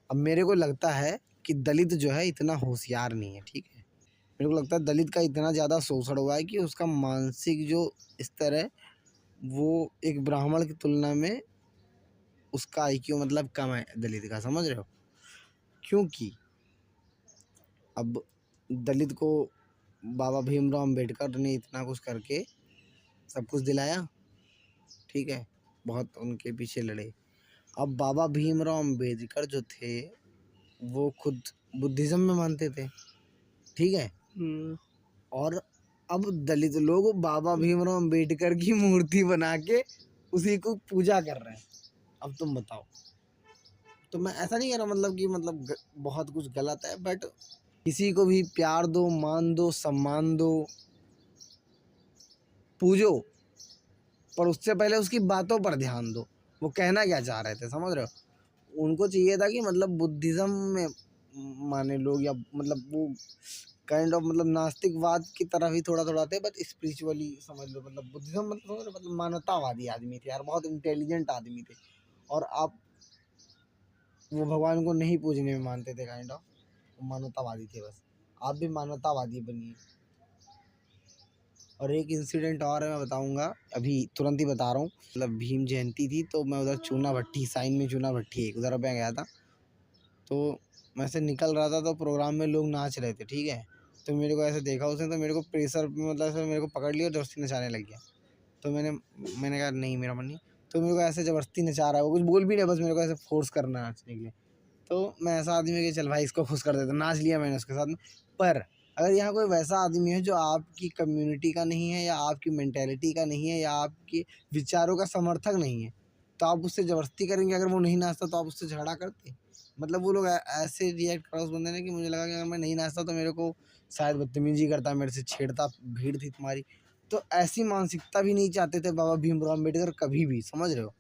अब मेरे को लगता है कि दलित जो है इतना होशियार नहीं है, ठीक है। मेरे को लगता है दलित का इतना ज़्यादा शोषण हुआ है कि उसका मानसिक जो स्तर है वो एक ब्राह्मण की तुलना में उसका आईक्यू मतलब कम है दलित का, समझ रहे हो। क्योंकि अब दलित को बाबा भीमराव अम्बेडकर ने इतना कुछ करके सब कुछ दिलाया, ठीक है, बहुत उनके पीछे लड़े। अब बाबा भीमराव अम्बेडकर जो थे वो खुद बुद्धिज़्म में मानते थे, ठीक है। और अब दलित लोग बाबा भीमराव अम्बेडकर की मूर्ति बना के उसी को पूजा कर रहे हैं। अब तुम बताओ। तो मैं ऐसा नहीं कह रहा मतलब कि बहुत कुछ गलत है, बट किसी को भी प्यार दो, मान दो, सम्मान दो, पूजो, पर उससे पहले उसकी बातों पर ध्यान दो। वो कहना क्या चाह रहे थे, समझ रहे हो। उनको चाहिए था कि मतलब बुद्धिज़्म में माने लोग, या मतलब वो काइंड ऑफ मतलब नास्तिकवाद की तरफ ही थोड़ा थोड़ा थे, बट स्पिरिचुअली समझ लो, मतलब बुद्धिज़्म मतलब मानवतावादी आदमी थे यार, बहुत इंटेलिजेंट आदमी थे। और आप वो भगवान को नहीं पूजने में मानते थे, काइंड ऑफ मानवतावादी थे बस। आप भी मानवतावादी बनिए। और एक इंसिडेंट और है, मैं बताऊंगा, अभी तुरंत ही बता रहा हूँ। मतलब भीम जयंती थी तो मैं उधर चूना भट्टी साइन में, चूना भट्टी एक उधर मैं गया था। तो मैं से निकल रहा था तो प्रोग्राम में लोग नाच रहे थे, ठीक है। तो मेरे को ऐसे देखा उसने, तो मेरे को प्रेशर मतलब ऐसे मेरे को पकड़ लिया और ज़बरदस्ती नचाने लग गया। तो मैंने कहा नहीं, मेरा मन नहीं। तो मेरे को ऐसे ज़बरदस्ती नचा रहा है, वो कुछ बोल भी नहीं, बस मेरे को ऐसे फोर्स करना नाचने के लिए। तो मैं ऐसा आदमी है कि चल भाई इसको खुश कर देता, नाच लिया मैंने उसके साथ में। पर अगर यहाँ कोई वैसा आदमी है जो आपकी कम्युनिटी का नहीं है, या आपकी मेंटेलिटी का नहीं है, या आपके विचारों का समर्थक नहीं है, तो आप उससे ज़बरदस्ती करेंगे। अगर वो नहीं नाचता तो आप उससे झगड़ा करते। मतलब वो लोग ऐसे रिएक्ट करा उस बंदे ने कि मुझे लगा कि अगर मैं नहीं नाचता तो मेरे को शायद बदतमीजी करता, मेरे से छेड़ता, भीड़ थी तुम्हारी। तो ऐसी मानसिकता भी नहीं चाहते थे बाबा भीमराव अम्बेडकर कभी भी, समझ रहे हो।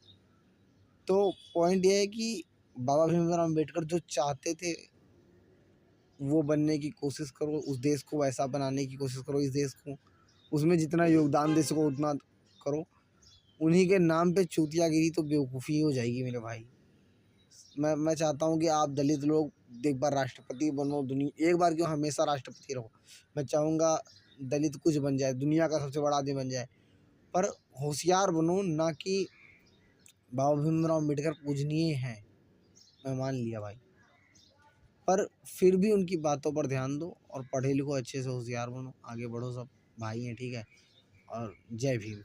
तो पॉइंट ये है कि बाबा भीमराव अम्बेडकर जो चाहते थे वो बनने की कोशिश करो, उस देश को वैसा बनाने की कोशिश करो, इस देश को उसमें जितना योगदान दे सको उतना करो। उन्हीं के नाम पे चूतियागिरी तो बेवकूफ़ी हो जाएगी मेरे भाई। मैं चाहता हूँ कि आप दलित लोग एक बार राष्ट्रपति बनो, दुनिया एक बार क्यों, हमेशा राष्ट्रपति रहो। मैं चाहूँगा दलित कुछ बन जाए, दुनिया का सबसे बड़ा आदमी बन जाए, पर होशियार बनो, ना कि बाबा भीमराव अम्बेडकर पूजनीय हैं, मैं मान लिया भाई, पर फिर भी उनकी बातों पर ध्यान दो और पढ़े लिखो, अच्छे से होशियार बनो, आगे बढ़ो, सब भाई हैं, ठीक है। और जय भीम।